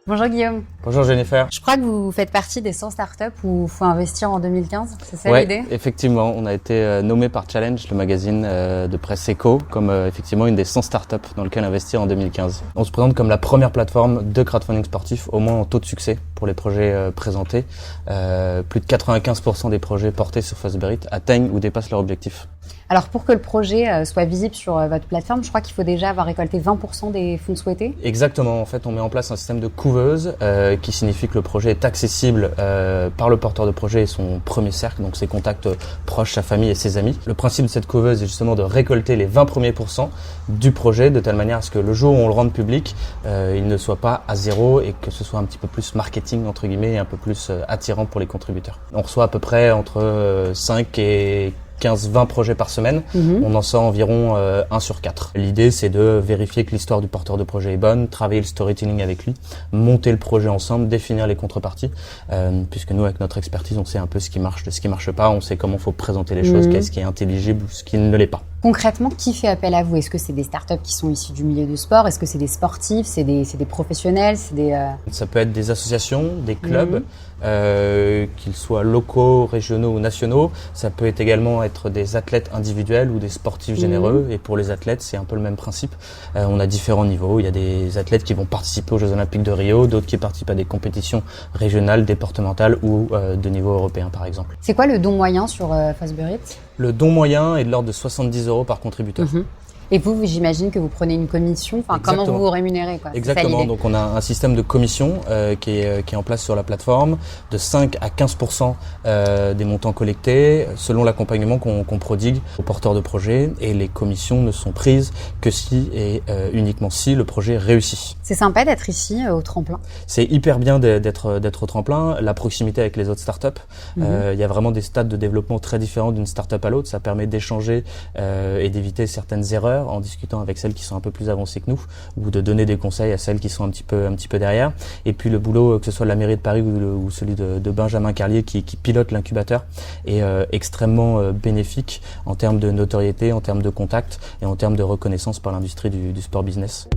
Bonjour Guillaume. Bonjour Jennifer. Je crois que vous faites partie des 100 startups où il faut investir en 2015, c'est ça l'idée ? Oui, effectivement, on a été nommé par Challenge, le magazine de presse éco, comme effectivement une des 100 startups dans lesquelles investir en 2015. On se présente comme la première plateforme de crowdfunding sportif, au moins en taux de succès pour les projets présentés. Plus de 95% des projets portés sur Fastberit atteignent ou dépassent leur objectif. Alors pour que le projet soit visible sur votre plateforme, je crois qu'il faut déjà avoir récolté 20% des fonds souhaités. Exactement, en fait on met en place un système de couveuse qui signifie que le projet est accessible par le porteur de projet et son premier cercle, donc ses contacts proches, sa famille et ses amis. Le principe de cette couveuse est justement de récolter les 20 premiers pourcents du projet de telle manière à ce que le jour où on le rende public, il ne soit pas à zéro et que ce soit un petit peu plus marketing entre guillemets et un peu plus attirant pour les contributeurs. On reçoit à peu près entre 5 et 15-20 projets par semaine, on en sort environ 1 sur 4. L'idée, c'est de vérifier que l'histoire du porteur de projet est bonne, travailler le storytelling avec lui, monter le projet ensemble, définir les contreparties, puisque nous, avec notre expertise, on sait un peu ce qui marche, de ce qui marche pas, on sait comment faut présenter les choses, qu'est-ce qui est intelligible ou ce qui ne l'est pas. Concrètement, qui fait appel à vous ? Est-ce que c'est des startups qui sont issues du milieu du sport ? Est-ce que c'est des sportifs ? C'est des professionnels ? Ça peut être des associations, des clubs, qu'ils soient locaux, régionaux ou nationaux. Ça peut être également être des athlètes individuels ou des sportifs généreux. Et pour les athlètes, c'est un peu le même principe. On a différents niveaux. Il y a des athlètes qui vont participer aux Jeux Olympiques de Rio, d'autres qui participent à des compétitions régionales, départementales ou de niveau européen, par exemple. C'est quoi le don moyen sur Fastberit ? Le don moyen est de l'ordre de 70 € par contributeur. Et vous, j'imagine que vous prenez une commission. Enfin, comment vous vous rémunérez, quoi. Exactement. Donc, on a un système de commission qui est en place sur la plateforme de 5 à 15% des montants collectés selon l'accompagnement qu'on prodigue aux porteurs de projet. Et les commissions ne sont prises que si et uniquement si le projet réussit. C'est sympa d'être ici au tremplin. C'est hyper bien d'être au tremplin. La proximité avec les autres startups. Il y a vraiment des stades de développement très différents d'une startup à l'autre. Ça permet d'échanger et d'éviter certaines erreurs en discutant avec celles qui sont un peu plus avancées que nous ou de donner des conseils à celles qui sont un petit peu derrière. Et puis le boulot, que ce soit de la mairie de Paris ou celui de Benjamin Carlier qui pilote l'incubateur est extrêmement bénéfique en termes de notoriété, en termes de contact et en termes de reconnaissance par l'industrie du sport business.